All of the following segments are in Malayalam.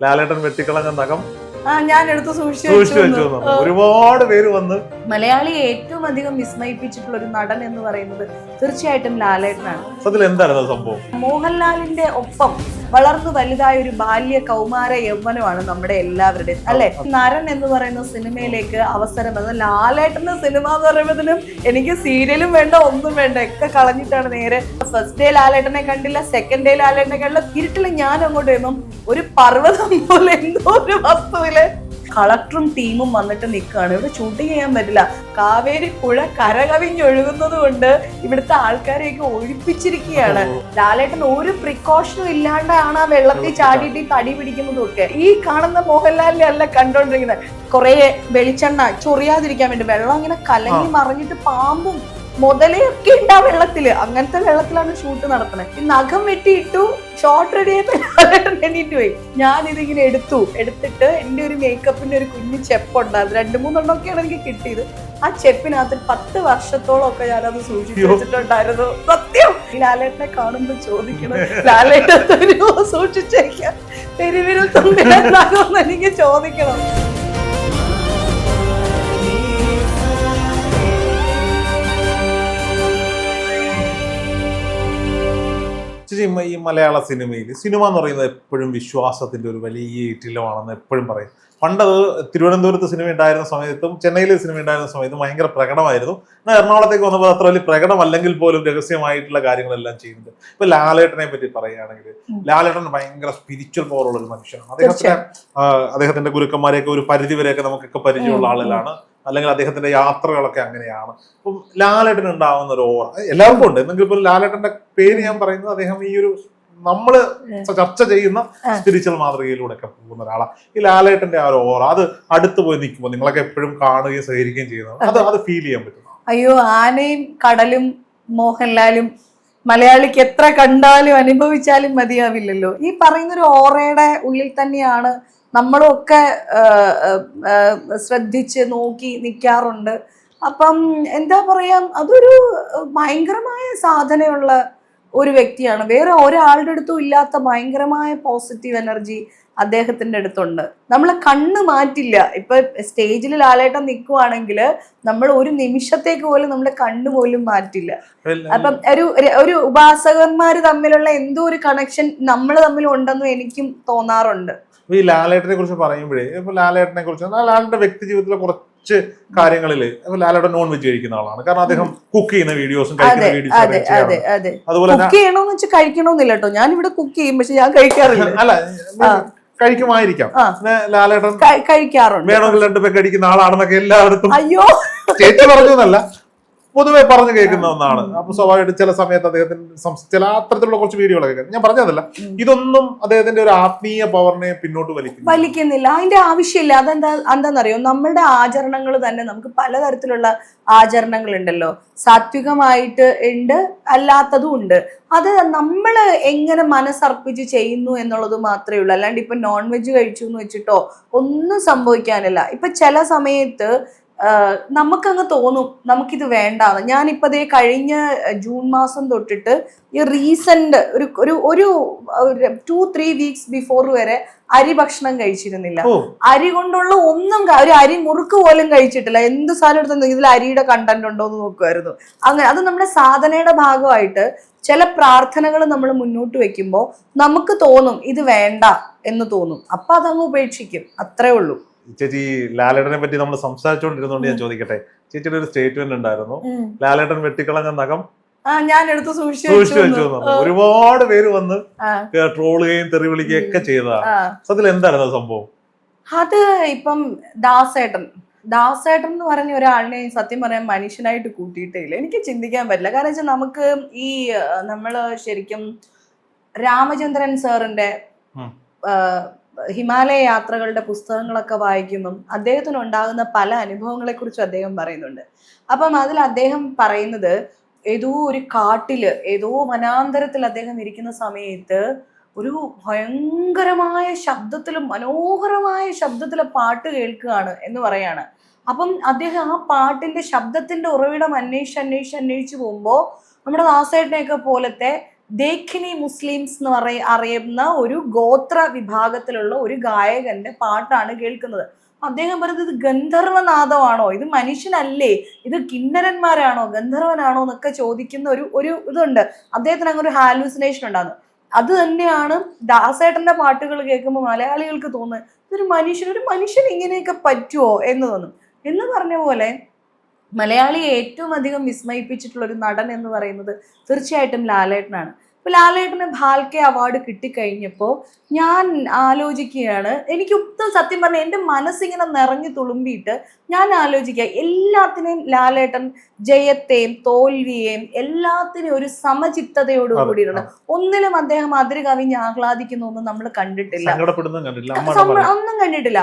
ലാലേട്ടൻ വെട്ടിക്കളഞ്ഞ നഖം ഞാൻ എടുത്ത് സൂക്ഷിച്ചു വെച്ചു. ഒരുപാട് പേര് വന്ന് മലയാളിയെ ഏറ്റവും അധികം വിസ്മയിപ്പിച്ചിട്ടുള്ള ഒരു നടൻ എന്ന് പറയുന്നത് തീർച്ചയായിട്ടും ലാലേട്ടനാണ്. അതിൽ എന്തായിരുന്നു സംഭവം? മോഹൻലാലിന്റെ ഒപ്പം വളർന്നു വലുതായ ഒരു ബാല്യ കൗമാര യൗവനമാണ് നമ്മുടെ എല്ലാവരുടെയും, അല്ലെ? നരൻ എന്ന് പറയുന്ന സിനിമയിലേക്ക് അവസരം വന്നത് ലാലേട്ടന്റെ സിനിമ എന്ന് പറയുമ്പോഴത്തേനും എനിക്ക് സീരിയലും വേണ്ട ഒന്നും വേണ്ട, ഒക്കെ കളഞ്ഞിട്ടാണ് നേരെ ഫസ്റ്റ് ഡേ ലാലേട്ടനെ കണ്ടില്ല, സെക്കൻഡ് ഡേ ലാലേട്ടനെ കണ്ടില്ല. ഇരുട്ടിൽ ഞാൻ അങ്ങോട്ട് വരുമ്പം ഒരു പർവ്വതം പോലെ എന്തോ ഒരു വസ്തുവില് കളക്ടറും ടീമും വന്നിട്ട് നിൽക്കുകയാണ്. ഇവിടെ ഷൂട്ടിങ് ചെയ്യാൻ പറ്റില്ല, കാവേരി പുഴ കരകവിഞ്ഞൊഴുകുന്നത് കൊണ്ട് ഇവിടുത്തെ ആൾക്കാരെയൊക്കെ ഒഴിപ്പിച്ചിരിക്കുകയാണ്. ലാലേട്ടൻ ഒരു പ്രിക്കോഷനും ഇല്ലാണ്ടാണ് ആ വെള്ളത്തിൽ ചാടിയിട്ട് തടി പിടിക്കുന്നതും ഒക്കെ. ഈ കാണുന്ന മോഹൻലാലിനെ അല്ല കണ്ടോണ്ടിരിക്കുന്നത്. കുറെ വെളിച്ചെണ്ണ ചൊറിയാതിരിക്കാൻ വേണ്ടി വെള്ളം ഇങ്ങനെ കലങ്ങി മറിഞ്ഞിട്ട് പാമ്പും മുതലയൊക്കെ ഉണ്ട് ആ വെള്ളത്തില്. അങ്ങനത്തെ വെള്ളത്തിലാണ് ഷൂട്ട് നടത്തുന്നത്. ഈ നഖം വെട്ടിയിട്ടു, ഷോർട്ട് റെഡി ആയിട്ട് എണ്ണീറ്റ് പോയി. ഞാൻ ഇതിങ്ങനെ എടുത്തിട്ട് എന്റെ ഒരു മേക്കപ്പിന്റെ ഒരു കുഞ്ഞു ചെപ്പുണ്ട്, അത് 2-3 എണ്ണമൊക്കെയാണ് എനിക്ക് കിട്ടിയത്. ആ ചെപ്പിനകത്ത് 10 വർഷത്തോളം ഒക്കെ ഞാനത് സൂക്ഷിച്ചു വെച്ചിട്ടുണ്ടായിരുന്നു. സത്യം. ഈ ലാലേട്ടനെ കാണുമ്പോൾ ചോദിക്കണം, ലാലേട്ടൻ സൂക്ഷിച്ചേക്കാം പെരുവിരൽ തുമ്പിലെന്ന് എനിക്ക് ചോദിക്കണം. ഈ മലയാള സിനിമയിൽ സിനിമ എന്ന് പറയുന്നത് എപ്പോഴും വിശ്വാസത്തിന്റെ ഒരു വലിയ ഇറ്റിലമാണെന്ന് എപ്പോഴും പറയും. പണ്ടത് തിരുവനന്തപുരത്ത് സിനിമ ഉണ്ടായിരുന്ന സമയത്തും ചെന്നൈയിലെ സിനിമ ഉണ്ടായിരുന്ന സമയത്തും ഭയങ്കര പ്രകടമായിരുന്നു. എന്നാൽ എറണാകുളത്തേക്ക് വന്നപ്പോൾ അത്ര വലിയ പ്രകടമല്ലെങ്കിൽ പോലും രഹസ്യമായിട്ടുള്ള കാര്യങ്ങളെല്ലാം ചെയ്യുന്നുണ്ട്. ഇപ്പൊ ലാലേട്ടനെ പറ്റി പറയുകയാണെങ്കിൽ ലാലേട്ടൻ ഭയങ്കര സ്പിരിച്വൽ പവറുള്ള ഒരു മനുഷ്യനാണ്. അദ്ദേഹത്തിന്റെ ഗുരുക്കന്മാരെയൊക്കെ ഒരു പരിധി വരെയൊക്കെ നമുക്കൊക്കെ പരിചയമുള്ള ആളുകളാണ്, അല്ലെങ്കിൽ അദ്ദേഹത്തിന്റെ യാത്രകളൊക്കെ അങ്ങനെയാണ്. അപ്പം ലാലേട്ടൻ ഉണ്ടാവുന്ന ഒരു ഓറ എല്ലാവർക്കും ഉണ്ട്. എന്നെങ്കിൽ ഇപ്പോൾ ലാലേട്ടന്റെ പേര് ഞാൻ പറയുന്നത് അദ്ദേഹം ഈ ഒരു നമ്മള് ചർച്ച ചെയ്യുന്ന സ്പിരിച്വൽ മാതൃകയിലൂടെ ഒക്കെ പോകുന്ന ഒരാളാണ്. ഈ ലാലേട്ടന്റെ ആ ഒരു ഓറ അത് അടുത്ത് പോയി നിൽക്കുമ്പോൾ നിങ്ങളൊക്കെ എപ്പോഴും കാണുകയും സഹകരിക്കുകയും ചെയ്യുന്നത് അത് ഫീൽ ചെയ്യാൻ പറ്റും. അയ്യോ, ആനയും കടലും മോഹൻലാലും മലയാളിക്ക് എത്ര കണ്ടാലും അനുഭവിച്ചാലും മതിയാവില്ലല്ലോ. ഈ പറയുന്നൊരു ഓറയുടെ ഉള്ളിൽ തന്നെയാണ് നമ്മളും ഒക്കെ ശ്രദ്ധിച്ച് നോക്കി നിൽക്കാറുണ്ട്. അപ്പം എന്താ പറയാ, അതൊരു ഭയങ്കരമായ സാധനയുള്ള ഒരു വ്യക്തിയാണ്. വേറെ ഒരാളുടെ അടുത്തും ഇല്ലാത്ത ഭയങ്കരമായ പോസിറ്റീവ് എനർജി അദ്ദേഹത്തിന്റെ അടുത്തുണ്ട്. നമ്മളെ കണ്ണ് മാറ്റില്ല. ഇപ്പൊ സ്റ്റേജിൽ ലാലേട്ടൻ നിൽക്കുവാണെങ്കിൽ നമ്മൾ ഒരു നിമിഷത്തേക്ക് പോലും നമ്മുടെ കണ്ണ് പോലും മാറ്റില്ല. അപ്പം ഒരു ഉപാസകന്മാര് തമ്മിലുള്ള എന്തോ ഒരു കണക്ഷൻ നമ്മൾ തമ്മിൽ ഉണ്ടെന്നും എനിക്കും തോന്നാറുണ്ട്. ഈ ലാലേട്ടനെ കുറിച്ച് പറയുമ്പോഴേ ഇപ്പൊ ലാലേട്ടനെ കുറിച്ച് ലാലേട്ടന്റെ വ്യക്തി ജീവിതത്തിലെ കുറച്ച് കാര്യങ്ങളില് ലാലേട്ടൻ നോൺ വെജ് കഴിക്കുന്ന ആളാണ്. കാരണം അദ്ദേഹം കുക്ക് ചെയ്യുന്ന വീഡിയോസും കഴിക്കുന്ന വീഡിയോസും അതുപോലെ കുക്ക് ചെയ്യണോന്ന് വെച്ചാൽ കഴിക്കണമെന്നില്ല കേട്ടോ. ഞാൻ ഇവിടെ കുക്ക് ചെയ്യും, പക്ഷെ ഞാൻ കഴിക്കാറില്ല. അല്ല, കഴിക്കുമായിരിക്കാം. ലാലേട്ടൻ കഴിക്കാറുണ്ട്. വേണമെങ്കിൽ 2 പേർക്ക് അടിക്കുന്ന ആളാണെന്നൊക്കെ എല്ലായിടത്തും അയ്യോ ചേച്ചി പറഞ്ഞതല്ല, പൊതുവെ പറഞ്ഞു കേൾക്കുന്ന ഒന്നാണ്. അപ്പൊ സ്വാഭാവികമായിട്ട് ചില സമയത്ത് അദ്ദേഹത്തിന് ചില അത്തരത്തിലുള്ള കുറച്ച് വീഡിയോകളൊക്കെ ഞാൻ പറഞ്ഞതല്ല, ഇതൊന്നും അദ്ദേഹത്തിന്റെ ഒരു ആത്മീയ പവറിനെ പിന്നോട്ട് വലിക്കുന്നില്ല. അതിന്റെ ആവശ്യമില്ല. എന്താണെന്നറിയോ, നമ്മളുടെ ആചരണങ്ങൾ തന്നെ നമുക്ക് പലതരത്തിലുള്ള ആചരണങ്ങൾ ഉണ്ടല്ലോ. സാത്വികമായിട്ട് ഉണ്ട്, അല്ലാത്തതും ഉണ്ട്. അത് നമ്മൾ എങ്ങനെ മനസ്സർപ്പിച്ച് ചെയ്യുന്നു എന്നുള്ളത് മാത്രമേ ഉള്ളൂ. അല്ലാണ്ട് ഇപ്പൊ നോൺ വെജ് കഴിച്ചു എന്ന് വെച്ചിട്ടോ ഒന്നും സംഭവിക്കാനില്ല. ഇപ്പൊ ചില സമയത്ത് നമുക്കങ്ങ് തോന്നും നമുക്കിത് വേണ്ടാന്ന്. ഞാനിപ്പോ ദേ കഴിഞ്ഞ ജൂൺ മാസം തൊട്ടിട്ട് ഈ റീസെന്റ് ഒരു 2-3 വീക്സ് ബിഫോർ വരെ അരി ഭക്ഷണം കഴിച്ചിരുന്നില്ല. അരി കൊണ്ടുള്ള ഒന്നും, ഒരു അരി മുറുക്ക് പോലും കഴിച്ചിട്ടില്ല. എന്ത് സാധനം എടുത്തു ഇതിൽ അരിയുടെ കണ്ടന്റ് ഉണ്ടോ എന്ന് നോക്കുമായിരുന്നു. അങ്ങനെ അത് നമ്മുടെ സാധനയുടെ ഭാഗമായിട്ട് ചില പ്രാർത്ഥനകൾ നമ്മൾ മുന്നോട്ട് വെക്കുമ്പോൾ നമുക്ക് തോന്നും ഇത് വേണ്ട എന്ന് തോന്നും. അപ്പൊ അതങ്ങ് ഉപേക്ഷിക്കും, അത്രേ ഉള്ളൂ. ചേച്ചി, ലാലേട്ടനെ പറ്റി നമ്മൾ സംസാരിച്ചുകൊണ്ടിരുന്നോണ്ട് ഞാൻ ചോദിക്കട്ടെ, ചേച്ചിയുടെ ഒരു സ്റ്റേറ്റ്മെന്റ് ഉണ്ടായിരുന്നു, ലാലേട്ടൻ വെട്ടിക്കളഞ്ഞ നഖം ഞാൻ എടുത്ത് സൂക്ഷിച്ചു വെച്ചു. ഒരുപാട് പേര് വന്ന് ട്രോളുകയും തെറി വിളിക്കുകയും ഒക്കെ ചെയ്തതാണ്. അതിൽ എന്തായിരുന്നു സംഭവം? അത് ഇപ്പം ദാസേട്ടൻ എന്ന് പറഞ്ഞ ഒരാളിനെ സത്യം പറയാൻ മനുഷ്യനായിട്ട് കൂട്ടിയിട്ടേ ഇല്ല. എനിക്ക് ചിന്തിക്കാൻ പറ്റില്ല. കാരണം വെച്ചാൽ നമുക്ക് ഈ നമ്മള് ശരിക്കും രാമചന്ദ്രൻ സാറിന്റെ ഹിമാലയ യാത്രകളുടെ പുസ്തകങ്ങളൊക്കെ വായിക്കുമ്പം അദ്ദേഹത്തിന് ഉണ്ടാകുന്ന പല അനുഭവങ്ങളെ കുറിച്ചും അദ്ദേഹം പറയുന്നുണ്ട്. അപ്പം അതിൽ അദ്ദേഹം പറയുന്നത്, ഏതോ ഒരു കാട്ടില് ഏതോ വനാന്തരത്തിൽ അദ്ദേഹം ഇരിക്കുന്ന സമയത്ത് ഒരു ഭയങ്കരമായ ശബ്ദത്തിലും മനോഹരമായ ശബ്ദത്തിലെ പാട്ട് കേൾക്കുകയാണ് എന്ന് പറയാണ്. അപ്പം അദ്ദേഹം ആ പാട്ടിന്റെ ശബ്ദത്തിന്റെ ഉറവിടം അന്വേഷിച്ച് പോകുമ്പോൾ നമ്മുടെ ദാസേട്ടനെയൊക്കെ പോലത്തെ ദേഖിനി മുസ്ലിംസ് എന്ന് അറിയുന്ന ഒരു ഗോത്ര വിഭാഗത്തിലുള്ള ഒരു ഗായകന്റെ പാട്ടാണ് കേൾക്കുന്നത്. അദ്ദേഹം പറയുന്നത് ഇത് ഗന്ധർവനാദമാണോ, ഇത് മനുഷ്യനല്ലേ, ഇത് കിന്നരന്മാരാണോ, ഗന്ധർവനാണോ എന്നൊക്കെ ചോദിക്കുന്ന ഒരു ഇതുണ്ട്. അദ്ദേഹത്തിന് അങ്ങനെ ഒരു ഹാലൂസിനേഷൻ ഉണ്ടാകുന്നു. അത് തന്നെയാണ് ദാസേട്ടന്റെ പാട്ടുകൾ കേൾക്കുമ്പോൾ മലയാളികൾക്ക് തോന്നുന്നത് ഒരു മനുഷ്യൻ ഇങ്ങനെയൊക്കെ പറ്റുമോ എന്ന് തോന്നും. എന്ന് പറഞ്ഞ പോലെ മലയാളിയെ ഏറ്റവും അധികം വിസ്മയിപ്പിച്ചിട്ടുള്ള ഒരു നടൻ എന്ന് പറയുന്നത് തീർച്ചയായിട്ടും ലാലേട്ടനാണ്. ഇപ്പൊ ലാലേട്ടന് ഭാൽക്കെ അവാർഡ് കിട്ടിക്കഴിഞ്ഞപ്പോൾ ഞാൻ ആലോചിക്കുകയാണ്, എനിക്ക് ഒട്ടും സത്യം പറഞ്ഞാൽ എൻ്റെ മനസ്സിങ്ങനെ നിറഞ്ഞു തുളുമ്പിയിട്ട് ഞാൻ ആലോചിക്കുക, എല്ലാത്തിനെയും ലാലേട്ടൻ ജയത്തെയും തോൽവിയെയും എല്ലാത്തിനെയും ഒരു സമചിത്തതയോടുകൂടിയാണ്. ഒന്നിലും അദ്ദേഹം അതിര് കവിഞ്ഞ് ആഹ്ലാദിക്കുന്ന ഒന്നും നമ്മൾ കണ്ടിട്ടില്ല, ഒന്നും കണ്ടിട്ടില്ല.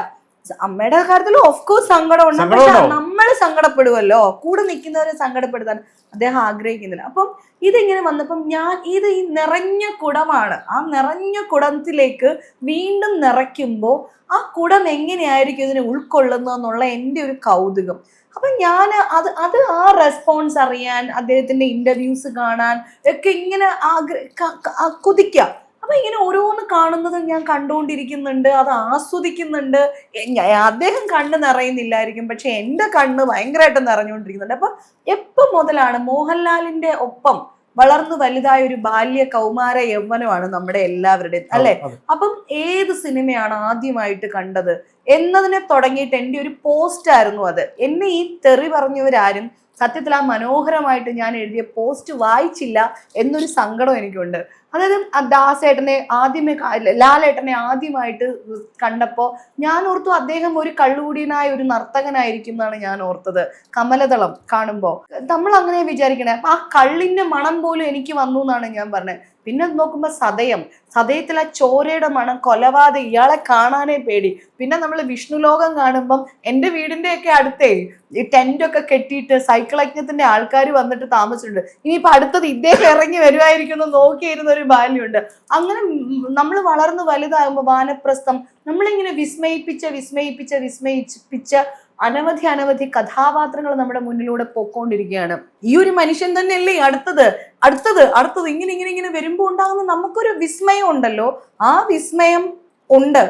അമ്മയുടെ കാര്യത്തിൽ ഓഫ് കോഴ്സ് സങ്കടമുണ്ട്, പക്ഷെ നമ്മൾ സങ്കടപ്പെടുമല്ലോ, കൂടെ നിൽക്കുന്നവരെ സങ്കടപ്പെടുത്താൻ അദ്ദേഹം ആഗ്രഹിക്കുന്നില്ല. അപ്പം ഇതിങ്ങനെ വന്നപ്പം ഞാൻ ഈ നിറഞ്ഞ കുടമാണ്, ആ നിറഞ്ഞ കുടത്തിലേക്ക് വീണ്ടും നിറയ്ക്കുമ്പോൾ ആ കുടം എങ്ങനെയായിരിക്കും ഇതിനെ ഉൾക്കൊള്ളുന്നതെന്നുള്ള എൻ്റെ ഒരു കൗതുകം. അപ്പൊ ഞാൻ അത് ആ റെസ്പോൺസ് അറിയാൻ, അദ്ദേഹത്തിന്റെ ഇന്റർവ്യൂസ് കാണാൻ ഒക്കെ ഇങ്ങനെ കൊതിക്കാം. അപ്പൊ ഇങ്ങനെ ഓരോന്ന് കാണുന്നത് ഞാൻ കണ്ടുകൊണ്ടിരിക്കുന്നുണ്ട്, അത് ആസ്വദിക്കുന്നുണ്ട്. അദ്ദേഹം കണ്ണ് നിറയുന്നില്ലായിരിക്കും, പക്ഷെ എൻ്റെ കണ്ണ് ഭയങ്കരമായിട്ട് നിറഞ്ഞുകൊണ്ടിരിക്കുന്നുണ്ട്. അപ്പൊ എപ്പം മുതലാണ് മോഹൻലാലിന്റെ ഒപ്പം വളർന്നു വലുതായ ഒരു ബാല്യ കൗമാര യൗവനമാണ് നമ്മുടെ എല്ലാവരുടെയും, അല്ലെ? അപ്പം ഏത് സിനിമയാണ് ആദ്യമായിട്ട് കണ്ടത് എന്നതിനെ തുടങ്ങിയിട്ട് എൻ്റെ ഒരു പോസ്റ്റ് ആയിരുന്നു അത്. എന്നെ ഈ തെറി പറഞ്ഞവരാരും സത്യത്തിൽ ആ മനോഹരമായിട്ട് ഞാൻ എഴുതിയ പോസ്റ്റ് വായിച്ചില്ല എന്നൊരു സങ്കടം എനിക്കുണ്ട്. അതായത് ദാസേട്ടനെ ലാലേട്ടനെ ആദ്യമായിട്ട് കണ്ടപ്പോൾ ഞാൻ ഓർത്തു അദ്ദേഹം ഒരു കള്ളുകൂടിയനായ ഒരു നർത്തകനായിരിക്കും എന്നാണ് ഞാൻ ഓർത്തത്. കമലദളം കാണുമ്പോൾ നമ്മൾ അങ്ങനെ വിചാരിക്കണേ. അപ്പൊ ആ കള്ളിന്റെ മണം പോലും എനിക്ക് വന്നു എന്നാണ് ഞാൻ പറഞ്ഞത്. പിന്നെ നോക്കുമ്പോൾ സതയത്തിൽ ആ ചോരയുടെ മണം, കൊലപാതകം, ഇയാളെ കാണാനേ പേടി. പിന്നെ നമ്മൾ വിഷ്ണുലോകം കാണുമ്പം എൻ്റെ വീടിൻ്റെയൊക്കെ അടുത്തേ ഈ ടെൻ്റൊക്കെ കെട്ടിയിട്ട് സൈക്കിൾ യജ്ഞത്തിന്റെ ആൾക്കാർ വന്നിട്ട് താമസിച്ചിട്ടുണ്ട്. ഇനിയിപ്പോൾ അടുത്തത് ഇദ്ദേഹം ഇറങ്ങി വരുമായിരിക്കുന്നു നോക്കിയിരുന്ന ഒരു ബാല്യമുണ്ട്. അങ്ങനെ നമ്മൾ വളർന്ന് വലുതാകുമ്പോൾ വാനപ്രസ്ഥം നമ്മളിങ്ങനെ വിസ്മയിപ്പിച്ച അനവധി കഥാപാത്രങ്ങൾ നമ്മുടെ മുന്നിലൂടെ പൊക്കോണ്ടിരിക്കുകയാണ്. ഈ ഒരു മനുഷ്യൻ തന്നെയല്ലേ അടുത്തത് ഇങ്ങനെ വരുമ്പോൾ ഉണ്ടാകുന്ന നമുക്കൊരു വിസ്മയം ഉണ്ടല്ലോ, ആ വിസ്മയം ഉണ്ട്.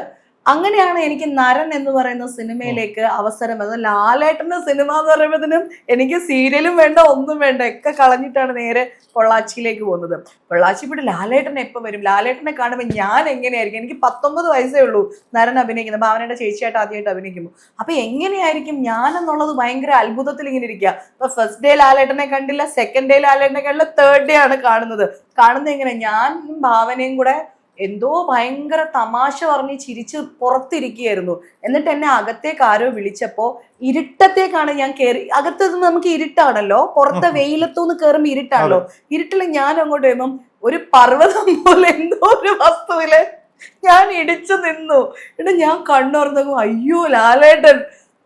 അങ്ങനെയാണ് എനിക്ക് നരൻ എന്ന് പറയുന്ന സിനിമയിലേക്ക് അവസരം വന്നത്. ലാലേട്ടന്റെ സിനിമ എന്ന് പറയുമ്പോഴത്തേനും എനിക്ക് സീരിയലും വേണ്ട, ഒന്നും വേണ്ട, ഒക്കെ കളഞ്ഞിട്ടാണ് നേരെ പൊള്ളാച്ചിയിലേക്ക് പോകുന്നത്. പൊള്ളാച്ചി പോയിട്ട് ലാലേട്ടൻ എപ്പോൾ വരും, ലാലേട്ടനെ കാണുമ്പോൾ ഞാൻ എങ്ങനെയായിരിക്കും, എനിക്ക് 19 വയസ്സേ ഉള്ളൂ നരൻ അഭിനയിക്കുന്നത്, ഭാവനയുടെ ചേച്ചിയായിട്ട് ആദ്യമായിട്ട് അഭിനയിക്കുമ്പോൾ. അപ്പൊ എങ്ങനെയായിരിക്കും ഞാൻ എന്നുള്ളത് ഭയങ്കര അത്ഭുതത്തിൽ ഇങ്ങനെ ഇരിക്കുക. ഇപ്പൊ ഫസ്റ്റ് ഡേ ലാലേട്ടനെ കണ്ടില്ല, സെക്കൻഡ് ഡേ ലാലേട്ടനെ കണ്ടില്ല, തേർഡ് ഡേ ആണ് കാണുന്നത് എങ്ങനെ ഞാൻ ഭാവനയും കൂടെ എന്തോ ഭയങ്കര തമാശ പറഞ്ഞ് ചിരിച്ച് പുറത്തിരിക്കുകയായിരുന്നു. എന്നിട്ട് എന്നെ അകത്തേക്ക് ആരോ വിളിച്ചപ്പോ ഇരുട്ടത്തേക്കാണ് ഞാൻ കയറി. അകത്ത് നമുക്ക് ഇരുട്ടാണല്ലോ, പുറത്തെ വെയിലത്തുനിന്ന് കയറുമ്പോ ഇരുട്ടാണല്ലോ. ഇരുട്ടിൽ ഞാൻ അങ്ങോട്ട് വരുമ്പം ഒരു പർവ്വതം പോലെ എന്തോ ഒരു വസ്തുവില് ഞാൻ ഇടിച്ചു നിന്നു. എന്നിട്ട് ഞാൻ കണ്ണുറന്നു, അയ്യോ ലാലേട്ടൻ.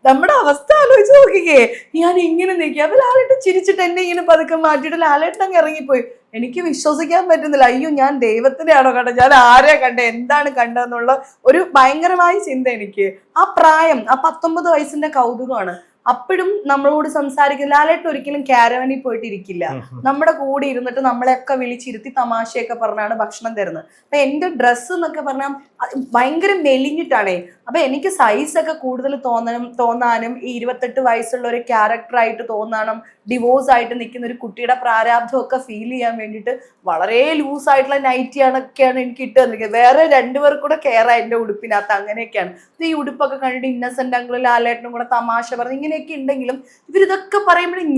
നമ്മുടെ അവസ്ഥ ആലോചിച്ച് നോക്കിക്കേ, ഞാൻ ഇങ്ങനെ നിൽക്കുക. അപ്പൊ ലാലേട്ടൻ ചിരിച്ചിട്ട് എന്നെ ഇങ്ങനെ പതുക്കെ മാറ്റിയിട്ട് ലാലേട്ടൻ അങ്ങ് ഇറങ്ങിപ്പോയി. എനിക്ക് വിശ്വസിക്കാൻ പറ്റുന്നില്ല. അയ്യോ, ഞാൻ ദൈവത്തിനെയാണോ കണ്ടത്, ഞാൻ ആരെയാ കണ്ടത്, എന്താണ് കണ്ടതെന്നുള്ള ഒരു ഭയങ്കരമായ ചിന്ത എനിക്ക്. ആ പ്രായം, ആ 19 വയസ്സിന്റെ കൗതുകമാണ്. അപ്പോഴും നമ്മളോട് സംസാരിക്കുന്ന ലാലേട്ടൻ ഒരിക്കലും ക്യാരവനിൽ പോയിട്ട് ഇരിക്കില്ല. നമ്മുടെ കൂടെ ഇരുന്നിട്ട് നമ്മളെയൊക്കെ വിളിച്ചിരുത്തി തമാശയൊക്കെ പറഞ്ഞാണ് ഭക്ഷണം തരുന്നത്. അപ്പൊ എന്റെ ഡ്രസ്സ് എന്നൊക്കെ പറഞ്ഞാൽ ഭയങ്കര മെലിഞ്ഞിട്ടാണേ. അപ്പൊ എനിക്ക് സൈസൊക്കെ കൂടുതൽ തോന്നാനും ഈ 28 വയസ്സുള്ള ഒരു ക്യാരക്ടറായിട്ട് തോന്നാനും ഡിവോഴ്സ് ആയിട്ട് നിൽക്കുന്ന ഒരു കുട്ടിയുടെ പ്രാരാബ്ധമൊക്കെ ഫീൽ ചെയ്യാൻ വേണ്ടിയിട്ട് വളരെ ലൂസായിട്ടുള്ള നൈറ്റിയാണൊക്കെയാണ് എനിക്ക് ഇട്ട് തന്നിരിക്കുന്നത്. വേറെ 2 പേർ കൂടെ കെയറാ എൻ്റെ ഉടുപ്പിനകത്ത്. അങ്ങനെയൊക്കെയാണ്. ഈ ഉടുപ്പൊക്കെ കണ്ടിട്ട് ഇന്നസെന്റ് അങ്കിളും ലാലേട്ടനും കൂടെ തമാശ പറഞ്ഞ് ഇങ്ങനെയൊക്കെ ഉണ്ടെങ്കിലും ഇവരിതൊക്കെ പറയുമ്പോഴും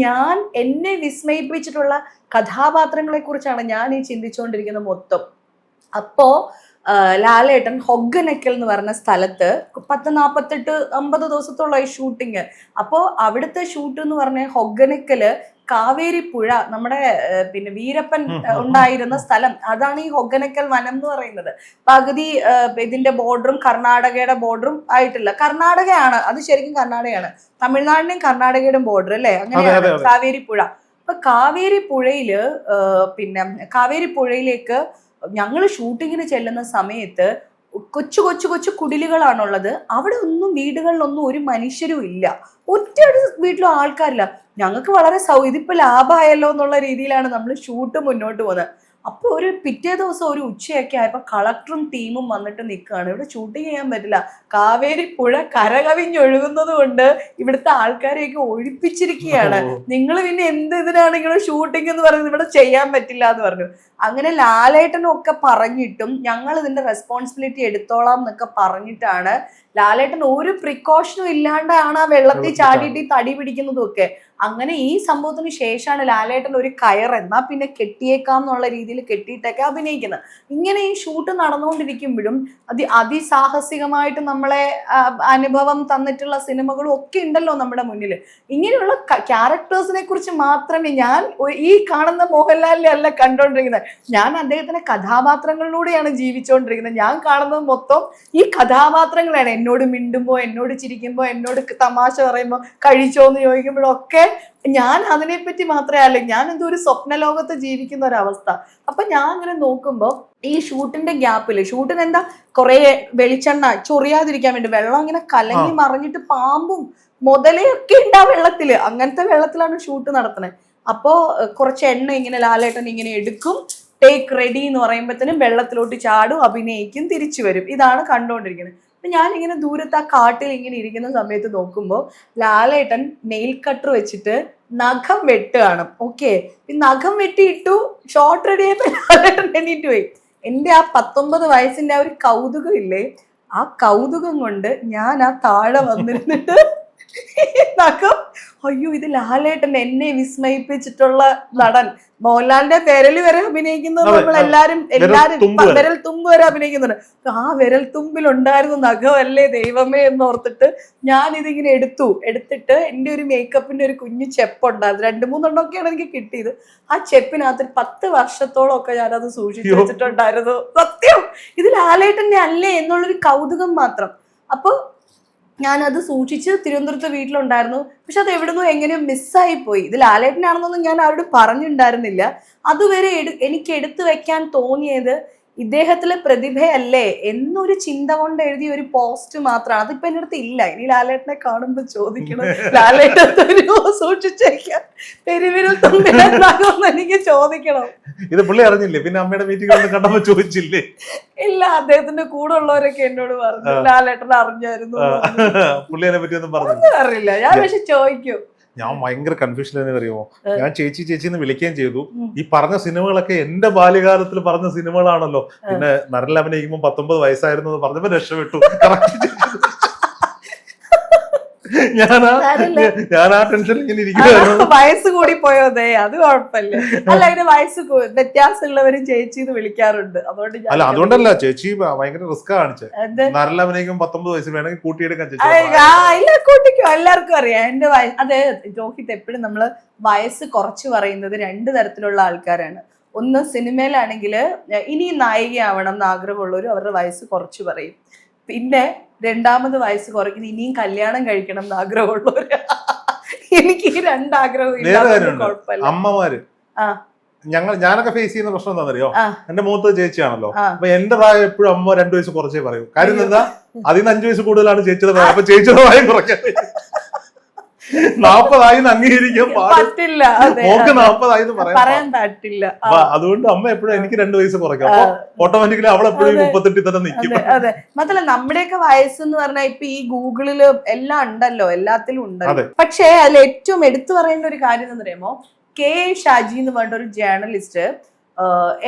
എന്നെ വിസ്മയിപ്പിച്ചിട്ടുള്ള കഥാപാത്രങ്ങളെ കുറിച്ചാണ് ഞാൻ ഈ ചിന്തിച്ചുകൊണ്ടിരിക്കുന്നത് മൊത്തം. അപ്പോ ലാലേട്ടൻ ഹൊഗ്ഗനക്കൽ എന്ന് പറഞ്ഞ സ്ഥലത്ത് 48-50 ദിവസത്തോളം ഷൂട്ടിങ്. അപ്പോൾ അവിടുത്തെ ഷൂട്ട് എന്ന് പറഞ്ഞ ഹൊഗ്ഗനക്കല് കാവേരി പുഴ, നമ്മുടെ പിന്നെ വീരപ്പൻ ഉണ്ടായിരുന്ന സ്ഥലം, അതാണ് ഈ ഹൊഗ്ഗനക്കൽ വനം എന്ന് പറയുന്നത്. പകുതി ഇതിന്റെ ബോർഡറും കർണാടകയുടെ ബോർഡറും ആയിട്ടില്ല. കർണാടകയാണ് അത്, ശരിക്കും കർണാടകയാണ്. തമിഴ്നാടിന്റെയും കർണാടകയുടെ ബോർഡർ അല്ലേ, അങ്ങനെയാണ് കാവേരി പുഴ. അപ്പൊ കാവേരി പുഴയിലേക്ക് ഞങ്ങൾ ഷൂട്ടിങ്ങിന് ചെല്ലുന്ന സമയത്ത് കൊച്ചു കുടിലുകളാണുള്ളത്. അവിടെ ഒന്നും വീടുകളിലൊന്നും ഒരു മനുഷ്യരും ഇല്ല, ഒറ്റ വീട്ടിലും ആൾക്കാരില്ല. ഞങ്ങൾക്ക് വളരെ ഇതിപ്പോ ലാഭമായല്ലോ എന്നുള്ള രീതിയിലാണ് നമ്മൾ ഷൂട്ട് മുന്നോട്ട് പോകുന്നത്. അപ്പൊ ഒരു പിറ്റേ ദിവസം ഒരു ഉച്ചയൊക്കെ ആയപ്പോ കളക്ടറും ടീമും വന്നിട്ട് നിൽക്കുകയാണ്. ഇവിടെ ഷൂട്ടിംഗ് ചെയ്യാൻ പറ്റില്ല, കാവേരി പുഴ കരകവിഞ്ഞൊഴുകുന്നത് കൊണ്ട് ഇവിടുത്തെ ആൾക്കാരെയൊക്കെ ഒഴിപ്പിച്ചിരിക്കുകയാണ്, നിങ്ങൾ പിന്നെ ഇതിനാണ് ഇങ്ങനെ ഷൂട്ടിംഗ് എന്ന് പറയുന്നത്, ഇവിടെ ചെയ്യാൻ പറ്റില്ല എന്ന് പറഞ്ഞു. അങ്ങനെ ലാലേട്ടനും ഒക്കെ പറഞ്ഞിട്ടും ഞങ്ങൾ ഇതിന്റെ റെസ്പോൺസിബിലിറ്റി എടുത്തോളാം എന്നൊക്കെ പറഞ്ഞിട്ടാണ് ലാലേട്ടൻ ഒരു പ്രിക്കോഷനും ഇല്ലാണ്ടാണ് ആ വെള്ളത്തിൽ ചാടിയിട്ട് തടി പിടിക്കുന്നതും ഒക്കെ. അങ്ങനെ ഈ സംഭവത്തിന് ശേഷമാണ് ലാലേട്ടൻ ഒരു കയർ എന്നാ പിന്നെ കെട്ടിയേക്കാം എന്നുള്ള രീതിയിൽ കെട്ടിയിട്ടൊക്കെ അഭിനയിക്കുന്നത്. ഇങ്ങനെ ഈ ഷൂട്ട് നടന്നുകൊണ്ടിരിക്കുമ്പോഴും അതിസാഹസികമായിട്ട് നമ്മളെ അനുഭവം തന്നിട്ടുള്ള സിനിമകളും ഒക്കെ ഉണ്ടല്ലോ നമ്മുടെ മുന്നിൽ. ഇങ്ങനെയുള്ള ക്യാരക്ടേഴ്സിനെ കുറിച്ച് മാത്രമേ ഞാൻ ഈ കാണുന്ന മോഹൻലാലിനെ അല്ല കണ്ടോണ്ടിരിക്കുന്നത്, ഞാൻ അദ്ദേഹത്തിന്റെ കഥാപാത്രങ്ങളിലൂടെയാണ് ജീവിച്ചുകൊണ്ടിരിക്കുന്നത്. ഞാൻ കാണുന്നത് മൊത്തം ഈ കഥാപാത്രങ്ങളാണ്. എന്നോട് മിണ്ടുമ്പോ, എന്നോട് ചിരിക്കുമ്പോ, എന്നോട് തമാശ പറയുമ്പോ, കഴിച്ചോന്ന് ചോദിക്കുമ്പോഴൊക്കെ ഞാൻ അതിനെപ്പറ്റി മാത്രമേ അല്ല, ഞാൻ എന്തോ ഒരു സ്വപ്ന ലോകത്ത് ജീവിക്കുന്ന ഒരവസ്ഥ. അപ്പൊ ഞാൻ അങ്ങനെ നോക്കുമ്പോ ഈ ഷൂട്ടിന്റെ ഗ്യാപ്പില് ഷൂട്ടിന് എന്താ കുറെ വെളിച്ചെണ്ണ ചൊറിയാതിരിക്കാൻ വേണ്ടി വെള്ളം ഇങ്ങനെ കലങ്ങി മറിഞ്ഞിട്ട് പാമ്പും മുതലയൊക്കെ ഉണ്ട് ആ വെള്ളത്തില്. അങ്ങനത്തെ വെള്ളത്തിലാണ് ഷൂട്ട് നടത്തുന്നത്. അപ്പോ കുറച്ച് എണ്ണ ഇങ്ങനെ ലാലേട്ടൻ ഇങ്ങനെ എടുക്കും, ടേക്ക് റെഡി എന്ന് പറയുമ്പോഴത്തേനും വെള്ളത്തിലോട്ട് ചാടും, അഭിനയിക്കും, തിരിച്ചു വരും. ഇതാണ് കണ്ടുകൊണ്ടിരിക്കുന്നത്. അപ്പൊ ഞാനിങ്ങനെ ദൂരത്ത് ആ കാട്ടിൽ ഇങ്ങനെ ഇരിക്കുന്ന സമയത്ത് നോക്കുമ്പോൾ ലാലേട്ടൻ നെയിൽ കട്ടർ വെച്ചിട്ട് നഖം വെട്ടുകയാണ്. ഓക്കെ, ഈ നഖം വെട്ടിയിട്ടു, ഷോർട്ട് റെഡി ആയപ്പോൾ ലാലേട്ടൻ എണീറ്റ് പോയി. എൻ്റെ ആ 19 വയസ്സിന്റെ ആ ഒരു കൗതുകം ഇല്ലേ, ആ കൗതുകം കൊണ്ട് ഞാൻ ആ താഴെ വന്നിരുന്നിട്ട് നഖം, അയ്യോ ഇത് ലാലേട്ടൻ എന്നെ വിസ്മയിപ്പിച്ചിട്ടുള്ള നടൻ, മോഹൻലാലിന്റെ വിരല് വരെ അഭിനയിക്കുന്നത് നമ്മൾ എല്ലാരും വിരൽ തുമ്പ് വരെ അഭിനയിക്കുന്നുണ്ട്. ആ വിരൽ തുമ്പിലുണ്ടായിരുന്ന നഖമല്ലേ ദൈവമേ എന്നോർത്തിട്ട് ഞാൻ ഇതിങ്ങനെ എടുത്തിട്ട് എൻ്റെ ഒരു മേക്കപ്പിന്റെ ഒരു കുഞ്ഞു ചെപ്പുണ്ടായിരുന്നു, 2-3 എണ്ണമൊക്കെയാണ് എനിക്ക് കിട്ടിയത്. ആ ചെപ്പിനകത്ത് 10 വർഷത്തോളം ഒക്കെ ഞാനത് സൂക്ഷിച്ചു വെച്ചിട്ടുണ്ടായിരുന്നു. സത്യം, ഇത് ലാലേട്ടന്റെ അല്ലേ എന്നുള്ളൊരു കൗതുകം മാത്രം. അപ്പൊ ഞാനത് സൂക്ഷിച്ച് തിരുവനന്തപുരത്ത് വീട്ടിലുണ്ടായിരുന്നു. പക്ഷെ അത് എവിടുന്നോ എങ്ങനെയോ മിസ്സായി പോയി. ഇത് ലാലേട്ടനാണെന്നൊന്നും ഞാൻ അവരോട് പറഞ്ഞിട്ടുണ്ടായിരുന്നില്ല. അതുവരെ എനിക്ക് എടുത്തു വെക്കാൻ തോന്നിയത് ഇദ്ദേഹത്തിലെ പ്രതിഭയല്ലേ എന്നൊരു ചിന്ത കൊണ്ട് എഴുതിയ ഒരു പോസ്റ്റ് മാത്രമാണ്. അതിപ്പോ എൻ്റെ അടുത്ത് ഇല്ല. ഇനി ലാലേട്ടനെ കാണുമ്പോൾ ചോദിക്കണം, ലാലേട്ടൻ സൂക്ഷിച്ചേക്കാൻ പെരുവിരൽ തുമ്പിലെന്ന് എനിക്ക് ചോദിക്കണം. ഇത് പുള്ളി അറിഞ്ഞില്ലേ? പിന്നെ അമ്മയുടെ മീറ്റിംഗ് കണ്ടപ്പോ ചോദിച്ചില്ലേ? ഇല്ല, അദ്ദേഹത്തിന്റെ കൂടെ ഉള്ളവരൊക്കെ എന്നോട് പറഞ്ഞു ലാലേട്ടൻ അറിഞ്ഞായിരുന്നു. പുള്ളിയെ പറ്റി ഒന്നും പറഞ്ഞു അറിയില്ല. ഞാൻ പക്ഷെ ചോദിക്കും. ഞാൻ ഭയങ്കര കൺഫ്യൂഷൻ തന്നെ അറിയുമോ. ഞാൻ ചേച്ചി എന്ന് വിളിക്കുകയും ചെയ്തു. ഈ പറഞ്ഞ സിനിമകളൊക്കെ എന്റെ ബാല്യകാലത്തിൽ പറഞ്ഞ സിനിമകളാണല്ലോ. പിന്നെ നരനിൽ അഭിനയിക്കുമ്പോ 19 വയസ്സായിരുന്നു എന്ന് പറഞ്ഞപ്പോ രക്ഷപ്പെട്ടു. ഞാൻ ആ ടെൻഷനിൽ ഇങ്ങനെ ഇരിക്കുകയായിരുന്നു. വയസ്സ് കൂടി പോയോതേ, അത് കുഴപ്പമില്ല. അല്ല, അതിന് വയസ്സ് വ്യത്യാസമുള്ളവരും ചേച്ചിന്ന് വിളിക്കാറുണ്ട്. അല്ല, അതുകൊണ്ടല്ല ചേച്ചി ഭയങ്കര റിസ്ക് കാണിച്ചത്. നരനിൽ അഭിനയിക്കുമ്പോൾ 19 വയസ്സ് വേണമെങ്കിൽ കൂട്ടിയെടുക്കാൻ ചേച്ചി. ഇല്ല, കൂട്ടിക്കോ, എല്ലാവർക്കും അറിയാം എന്റെ വയസ്സ്. അതെ, രോഹിത് എപ്പോഴും നമ്മള് വയസ്സ് കുറച്ച് പറയുന്നത് 2 തരത്തിലുള്ള ആൾക്കാരാണ്. ഒന്ന് സിനിമയിലാണെങ്കിൽ ഇനി നായികയാവണം എന്ന് ആഗ്രഹമുള്ളവരും അവരുടെ വയസ്സ് കുറച്ച് പറയും. പിന്നെ 2ാമത് വയസ്സ് കുറയ്ക്കുന്നത് ഇനിയും കല്യാണം കഴിക്കണം എന്ന് ആഗ്രഹമുള്ളവര്. എനിക്ക് ഈ 2 ആഗ്രഹവും കുഴപ്പമില്ല. അമ്മമാര് ഞാനൊക്കെ ഫേസ് ചെയ്യുന്ന പ്രശ്നം എന്താണെന്നറിയോ? എന്റെ മൂത്ത ചേച്ചിയാണല്ലോ. അപ്പൊ എന്റെ പ്രായം എപ്പോഴും അമ്മ 2 വയസ്സ് കുറച്ചേ പറയൂ. കാര്യം എന്താ, അതിന് 5 വയസ്സ് കൂടുതലാണ് ചേച്ചിയുടെ പ്രായം. അപ്പൊ ചേച്ചിയുടെ പ്രായം കുറയ്ക്കാൻ 40 അംഗീകരിക്കാൻ പറ്റില്ല, 40 പറയാൻ പറ്റില്ല. അതുകൊണ്ട് അമ്മ എപ്പോഴും എനിക്ക് 2 വയസ്സ് കുറയ്ക്കാം. അപ്പൊ ഓട്ടോമാറ്റിക്കലി അവളെപ്പോഴും 38 തന്നെ നിൽക്കും. അതെ, മാത്രമല്ല നമ്മുടെയൊക്കെ വയസ്സ് എന്ന് പറഞ്ഞാൽ ഇപ്പൊ ഈ ഗൂഗിളില് എല്ലാം ഉണ്ടല്ലോ, എല്ലാത്തിലും ഉണ്ടല്ലോ. പക്ഷെ അതിൽ ഏറ്റവും എടുത്തു പറയേണ്ട ഒരു കാര്യം എന്ന് പറയുമ്പോ, കെ ഷാജി എന്ന് പറഞ്ഞ ഒരു ജേർണലിസ്റ്റ്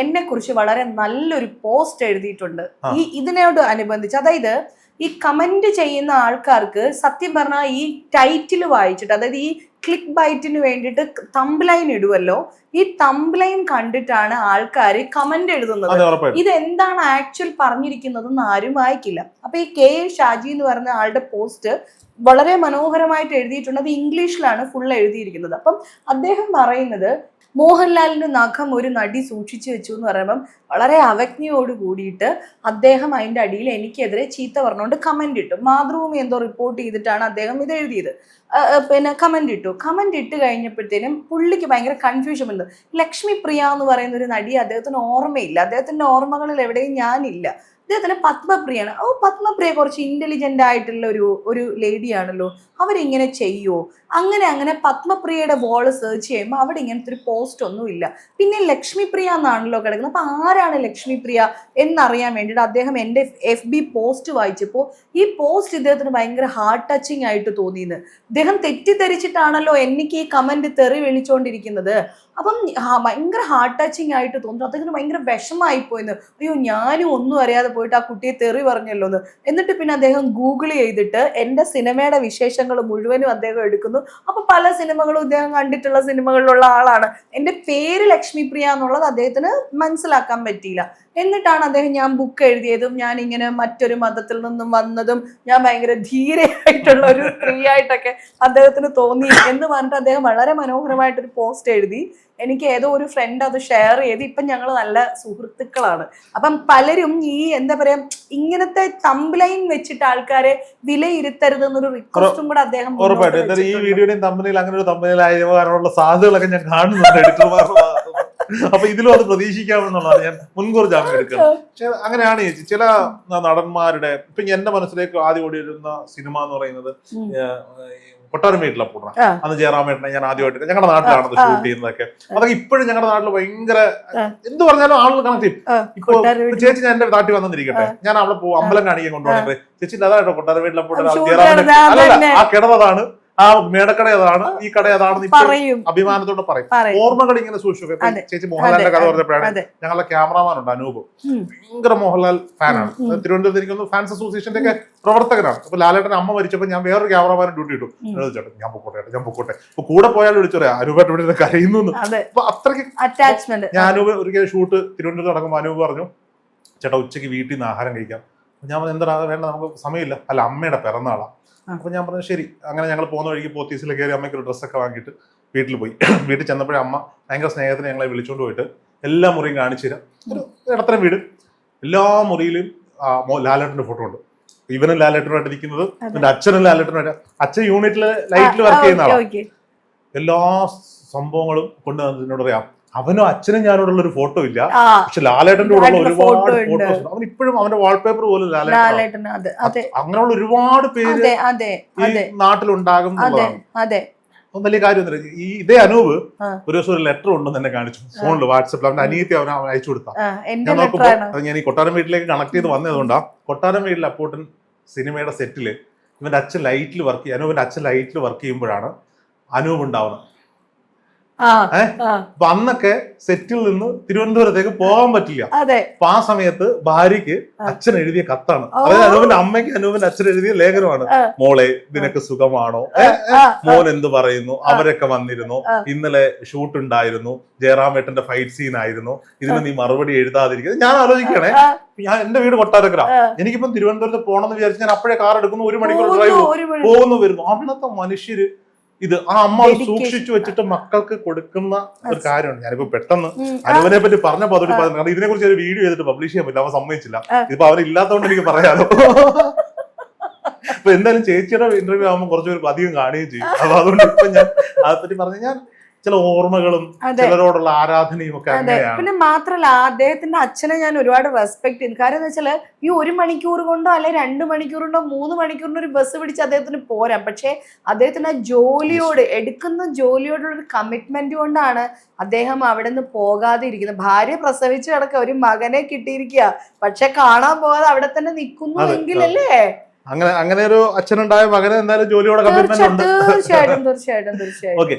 എന്നെ കുറിച്ച് വളരെ നല്ലൊരു പോസ്റ്റ് എഴുതിയിട്ടുണ്ട് ഇതിനോട് അനുബന്ധിച്ച്. അതായത് ഈ കമന്റ് ചെയ്യുന്ന ആൾക്കാർക്ക് സത്യം പറഞ്ഞാൽ ഈ ടൈറ്റിൽ വായിച്ചിട്ട്, അതായത് ഈ ക്ലിക്ക് ബൈറ്റിന് വേണ്ടിയിട്ട് തംബ്ലൈൻ ഇടുവല്ലോ, ഈ തംബ്ലൈൻ കണ്ടിട്ടാണ് ആൾക്കാർ കമന്റ് എഴുതുന്നത്. ഇതെന്താണ് ആക്ച്വൽ പറഞ്ഞിരിക്കുന്നതെന്ന് ആരും വായിക്കില്ല. അപ്പൊ ഈ കെ ഷാജി എന്ന് പറഞ്ഞ ആളുടെ പോസ്റ്റ് വളരെ മനോഹരമായിട്ട് എഴുതിയിട്ടുണ്ട്. അത് ഇംഗ്ലീഷിലാണ് ഫുൾ എഴുതിയിരിക്കുന്നത്. അപ്പം അദ്ദേഹം പറയുന്നത്, മോഹൻലാലിന്റെ നഖം ഒരു നടി സൂക്ഷിച്ചു വെച്ചു എന്ന് പറയുമ്പം വളരെ അവജ്ഞയോട് കൂടിയിട്ട് അദ്ദേഹം അതിന്റെ അടിയിൽ എനിക്കെതിരെ ചീത്ത പറഞ്ഞുകൊണ്ട് കമന്റ് ഇട്ടു. മാതൃഭൂമി എന്തോ റിപ്പോർട്ട് ചെയ്തിട്ടാണ് അദ്ദേഹം ഇത് എഴുതിയത്. പിന്നെ കമന്റ് ഇട്ട് കഴിഞ്ഞപ്പോഴത്തേനും പുള്ളിക്ക് ഭയങ്കര കൺഫ്യൂഷൻ ഉണ്ട്. ലക്ഷ്മി പ്രിയ എന്ന് പറയുന്ന ഒരു നടി അദ്ദേഹത്തിന് ഓർമ്മയില്ല, അദ്ദേഹത്തിന്റെ ഓർമ്മകളിൽ എവിടെയും ഞാനില്ല. ഇദ്ദേഹത്തിന് പത്മപ്രിയാണ്. ഓ, പത്മപ്രിയ കുറച്ച് ഇന്റലിജന്റ് ആയിട്ടുള്ള ഒരു ലേഡിയാണല്ലോ, അവരിങ്ങനെ ചെയ്യുമോ? അങ്ങനെ പത്മപ്രിയയുടെ വോള് സെർച്ച് ചെയ്യുമ്പോൾ അവിടെ ഇങ്ങനത്തെ ഒരു പോസ്റ്റ് ഒന്നും ഇല്ല. പിന്നെ ലക്ഷ്മിപ്രിയ എന്നാണല്ലോ കിടക്കുന്നത്. അപ്പൊ ആരാണ് ലക്ഷ്മിപ്രിയ എന്നറിയാൻ വേണ്ടിയിട്ട് അദ്ദേഹം എൻ്റെ FB പോസ്റ്റ് വായിച്ചപ്പോൾ ഈ പോസ്റ്റ് ഇദ്ദേഹത്തിന് ഭയങ്കര ഹാർട്ട് ടച്ചിങ് ആയിട്ട് തോന്നിയെന്ന്. ഇദ്ദേഹം തെറ്റിദ്ധരിച്ചിട്ടാണല്ലോ എനിക്ക് ഈ കമന്റ് തെറി വിളിച്ചുകൊണ്ടിരിക്കുന്നത്. അപ്പം ഭയങ്കര ഹാർട്ട് ടച്ചിങ് ആയിട്ട് തോന്നുന്നു. അദ്ദേഹത്തിന് ഭയങ്കര വിഷമായി പോയെന്ന്. അയ്യോ, ഞാനും ഒന്നും അറിയാതെ പോയിട്ട് ആ കുട്ടിയെ തെറി പറഞ്ഞല്ലോ എന്ന്. എന്നിട്ട് പിന്നെ അദ്ദേഹം ഗൂഗിൾ ചെയ്തിട്ട് എൻ്റെ സിനിമയുടെ വിശേഷങ്ങൾ മുഴുവനും അദ്ദേഹം എടുക്കുന്നു. അപ്പൊ പല സിനിമകളും ഇദ്ദേഹം കണ്ടിട്ടുള്ള സിനിമകളിലുള്ള ആളാണ്. എൻ്റെ പേര് ലക്ഷ്മിപ്രിയ എന്നുള്ളത് അദ്ദേഹത്തിന് മനസ്സിലാക്കാൻ പറ്റിയില്ല. എന്നിട്ടാണ് അദ്ദേഹം ഞാൻ ബുക്ക് എഴുതിയതും ഞാൻ ഇങ്ങനെ മറ്റൊരു മതത്തിൽ നിന്നും വന്നതും ഞാൻ ഭയങ്കര ധീരയായിട്ടുള്ള ഒരു സ്ത്രീയായിട്ടൊക്കെ അദ്ദേഹത്തിന് തോന്നി എന്ന് പറഞ്ഞിട്ട് അദ്ദേഹം വളരെ മനോഹരമായിട്ടൊരു പോസ്റ്റ് എഴുതി. എനിക്ക് ഏതോ ഒരു ഫ്രണ്ട് അത് ഷെയർ ചെയ്ത് ഇപ്പം ഞങ്ങൾ നല്ല സുഹൃത്തുക്കളാണ്. അപ്പം പലരും ഈ എന്താ പറയാ ഇങ്ങനത്തെ തംബ്ലൈൻ വെച്ചിട്ട് ആൾക്കാരെ വിലയിരുത്തരുത് എന്നൊരു റിക്വസ്റ്റും കൂടെ അദ്ദേഹം ഉറപ്പായിട്ടും ഈ വീഡിയോയുടെയും തമ്പനിയിൽ അങ്ങനെ ഒരു തമ്പനിയിലായതിനുള്ള സാധ്യതകളൊക്കെ ഞാൻ കാണുന്നുണ്ട് എഡിറ്റർമാരുടെ. അപ്പൊ ഇതിലും അത് പ്രതീക്ഷിക്കാമെന്നുള്ളതാണ് ഞാൻ മുൻകൂർ ജാമ്യം എടുക്കുന്നത്. പക്ഷെ അങ്ങനെയാണ് ചേച്ചി ചില നടന്മാരുടെ ഇപ്പൊ എന്റെ മനസ്സിലേക്ക് ആദ്യം ഓടി വരുന്ന സിനിമ എന്ന് പറയുന്നത് കൊട്ടാരം വീട്ടിലെ പൂർണ്ണ. അന്ന് ജയറാമേട്ടനെ ഞാൻ ആദ്യമായിട്ട് ഞങ്ങളുടെ നാട്ടിലാണ് ഷൂട്ട് ചെയ്യുന്നതൊക്കെ. അതൊക്കെ ഇപ്പോഴും ഞങ്ങളുടെ നാട്ടിൽ ഭയങ്കര എന്ത് പറഞ്ഞാലും ആളുകൾ കണക്ട് ചെയ്യും. ഇപ്പൊ ചേച്ചി ഞാൻ എന്റെ നാട്ടിൽ വന്നിരിക്കട്ടെ, ഞാൻ അവിടെ പോകും അമ്പലം കാണിക്കാൻ കൊണ്ടുപോകണേ, ചേച്ചിന്റെ അതായിട്ടോ കൊട്ടാരം വീട്ടിലെ പൂർണ്ണ ജയറാമേട്ടൻ അല്ലല്ല ആ കിടന്നതാണ്, ആ മേടക്കട അതാണ്, ഈ കട അതാണെന്ന് ഇപ്പൊ അഭിമാനത്തോടെ പറയും. ഓർമ്മകൾ ഇങ്ങനെ സൂക്ഷിക്കും. ചേച്ചി മോഹൻലാലിന്റെ കഥ പറഞ്ഞപ്പോഴാണ് ഞങ്ങളുടെ ക്യാമറാമാൻ ഉണ്ട് അനൂപ്, ഭയങ്കര മോഹൻലാൽ ഫാനാണ്. തിരുവനന്തപുരത്ത് എനിക്കൊന്ന് ഫാൻസ് അസോസിയേഷന്റെ ഒക്കെ പ്രവർത്തകനാണ്. അപ്പൊ ലാലേട്ടൻ അമ്മ മരിച്ചപ്പോൾ ഞാൻ വേറൊരു ക്യാമറാമാനെ ഡ്യൂട്ടി ഇട്ടു. ചേട്ടൻ ഞാൻ പൊക്കോട്ടെ ഇപ്പൊ കൂടെ പോയാലും വിളിച്ചു പറയാം അനൂപേട്ട ഇവിടെ കരയുന്നു. അപ്പൊ അത്രയ്ക്ക് അറ്റാച്ച്മെന്റ്. ഞാൻ അനൂപ് ഒരിക്കലും ഷൂട്ട് തിരുവനന്തപുരത്ത് നടക്കുമ്പോൾ അനൂപ് പറഞ്ഞു, ചേട്ടാ ഉച്ചയ്ക്ക് വീട്ടിൽ നിന്ന് ആഹാരം കഴിക്കാം. ഞാൻ പറഞ്ഞു എന്താ വേണ്ട, നമുക്ക് സമയമില്ല. അല്ല അമ്മയുടെ പിറന്നാളാണ്. അപ്പൊ ഞാൻ പറഞ്ഞു ശരി. അങ്ങനെ ഞങ്ങൾ പോകുന്ന വഴിക്ക് പോത്തീസിൽ കയറി അമ്മയ്ക്ക് ഒരു ഡ്രസ്സൊക്കെ വാങ്ങിയിട്ട് വീട്ടിൽ പോയി. വീട്ടിൽ ചെന്നപ്പോഴേ അമ്മ ഭയങ്കര സ്നേഹത്തിന് ഞങ്ങളെ വിളിച്ചുകൊണ്ട് പോയിട്ട് എല്ലാ മുറിയും കാണിച്ചു തരാം. ഒരു ഇടത്തരം വീട്, എല്ലാ മുറിയിലും ലാലേട്ടന്റെ ഫോട്ടോ ഉണ്ട്. ഇവനും ലാലേട്ടനുമായിട്ട് ഇരിക്കുന്നത്, എന്റെ അച്ഛനും ലാലേട്ടനുമായിട്ട്. അച്ഛൻ യൂണിറ്റില് ലൈറ്റിൽ വർക്ക് ചെയ്യുന്ന ആളാണ്. എല്ലാ സംഭവങ്ങളും കൊണ്ട് എന്നോട് പറയാം. അവനും അച്ഛനും ഞാനോടുള്ള ഒരു ഫോട്ടോ ഇല്ല, പക്ഷെ ലാലേട്ടന്റെ കൂടെ ഒരുപാട് ഫോട്ടോസ് ഉണ്ട്. അവൻ ഇപ്പോഴും അവന്റെ വാൾപേപ്പർ പോലും ലാലേട്ടൻ. അങ്ങനെയുള്ള ഒരുപാട് പേര് ഈ നാട്ടിലുണ്ടാകും. വലിയ കാര്യമൊന്നുമില്ല. ഈ ഇതേ അനൂപ് ഒരു ദിവസം ഒരു ലെറ്റർ ഉണ്ടെന്ന് എന്നെ കാണിച്ചു ഫോണിൽ, വാട്സപ്പിൽ. അവന്റെ അനിയത്തി അവൻ അയച്ചു കൊടുത്താ. ഞാൻ നോക്കുമ്പോ ഞാൻ ഈ കൊട്ടാരം വീട്ടിലേക്ക് കണക്ട് ചെയ്ത് വന്നതുകൊണ്ടാ. കൊട്ടാരം വീട്ടിൽ അപ്പോട്ടൻ സിനിമയുടെ സെറ്റില് ഇവന്റെ അച്ഛൻ ലൈറ്റിൽ വർക്ക് ചെയ്യും. അനൂപിന്റെ അച്ഛൻ ലൈറ്റിൽ വർക്ക് ചെയ്യുമ്പോഴാണ് അനൂപ് ഉണ്ടാവുന്നത്. അപ്പൊ അന്നൊക്കെ സെറ്റിൽ നിന്ന് തിരുവനന്തപുരത്തേക്ക് പോകാൻ പറ്റില്ല. അപ്പൊ ആ സമയത്ത് ഭാര്യയ്ക്ക് അച്ഛൻ എഴുതിയ കത്താണ്. അതായത് അനൂപിന്റെ അമ്മയ്ക്ക് അനൂപിന്റെ അച്ഛൻ എഴുതിയ ലേഖനമാണ്. മോളെ നിനക്ക് സുഖമാണോ, മോൻ എന്ത് പറയുന്നു, അവരൊക്കെ വന്നിരുന്നു, ഇന്നലെ ഷൂട്ട് ഉണ്ടായിരുന്നു, ജയറാമേട്ടന്റെ ഫൈറ്റ് സീൻ ആയിരുന്നു, ഇതിന് നീ മറുപടി എഴുതാതിരിക്കുന്നത്. ഞാൻ ആലോചിക്കണേ, ഞാൻ എന്റെ വീട് കൊട്ടാരക്കര, എനിക്കിപ്പം തിരുവനന്തപുരത്ത് പോകണമെന്ന് വിചാരിച്ച് ഞാൻ അപ്പോഴേ കാർ എടുക്കുന്നു, 1 മണിക്കൂർ ഡ്രൈവ് പോകുന്നു വരുന്നു. അന്നത്തെ മനുഷ്യര് ഇത് ആ അമ്മ സൂക്ഷിച്ചു വെച്ചിട്ട് മക്കൾക്ക് കൊടുക്കുന്ന ഒരു കാര്യമാണ്. ഞാനിപ്പോ പെട്ടെന്ന് അനുവിനെ പറ്റി പറഞ്ഞപ്പോ അതോട് പറഞ്ഞു, കാരണം ഇതിനെ കുറിച്ച് ഒരു വീഡിയോ ചെയ്തിട്ട് പബ്ലിഷ് ചെയ്യാൻ പറ്റില്ല, അവൻ സമ്മതിച്ചില്ല. ഇതിപ്പോ അവരില്ലാത്തതുകൊണ്ട് എനിക്ക് പറയാലോ. അപ്പൊ എന്തായാലും ചേച്ചിയുടെ ഇന്റർവ്യൂ ആകുമ്പോൾ കുറച്ചുപേർക്ക് അധികം കാണുകയും ചെയ്യും. അപ്പൊ അതുകൊണ്ട് ഇപ്പൊ ഞാൻ അതിനെപ്പറ്റി പറഞ്ഞു, ഞാൻ ചില ഓർമ്മകളും ചിലരോടുള്ള ആരാധനയും ഒക്കെ അങ്ങനെയാണ്. പിന്നെ മാത്രല്ല അദ്ദേഹത്തിന്റെ അച്ഛനെ ഞാൻ ഒരുപാട് റെസ്പെക്ട് ചെയ്യുന്നു. കാരണം എന്താ വെച്ചാല് ഈ 1 മണിക്കൂർ കൊണ്ടോ അല്ലെ 2 മണിക്കൂർ കൊണ്ടോ 3 മണിക്കൂറിന്റെ ഒരു ബസ് പിടിച്ച് അദ്ദേഹത്തിന് പോരാം. പക്ഷെ അദ്ദേഹത്തിന് ജോലിയോട് എടുക്കുന്ന ജോലിയോടുള്ള ഒരു കമ്മിറ്റ്മെന്റ് കൊണ്ടാണ് അദ്ദേഹം അവിടെ നിന്ന് പോകാതെ ഇരിക്കുന്നത്. ഭാര്യ പ്രസവിച്ച് കിടക്കുക, ഒരു മകനെ കിട്ടിയിരിക്കുക, പക്ഷെ കാണാൻ പോകാതെ അവിടെ തന്നെ നിൽക്കുന്നു എങ്കിലല്ലേ. അങ്ങനെ ഒരു അച്ഛനുണ്ടായ മകന് എന്തായാലും ജോലിയോടെ കമ്മിറ്റ്മെന്റ് ഉണ്ട്. തീർച്ചയായിട്ടും. ഓക്കെ.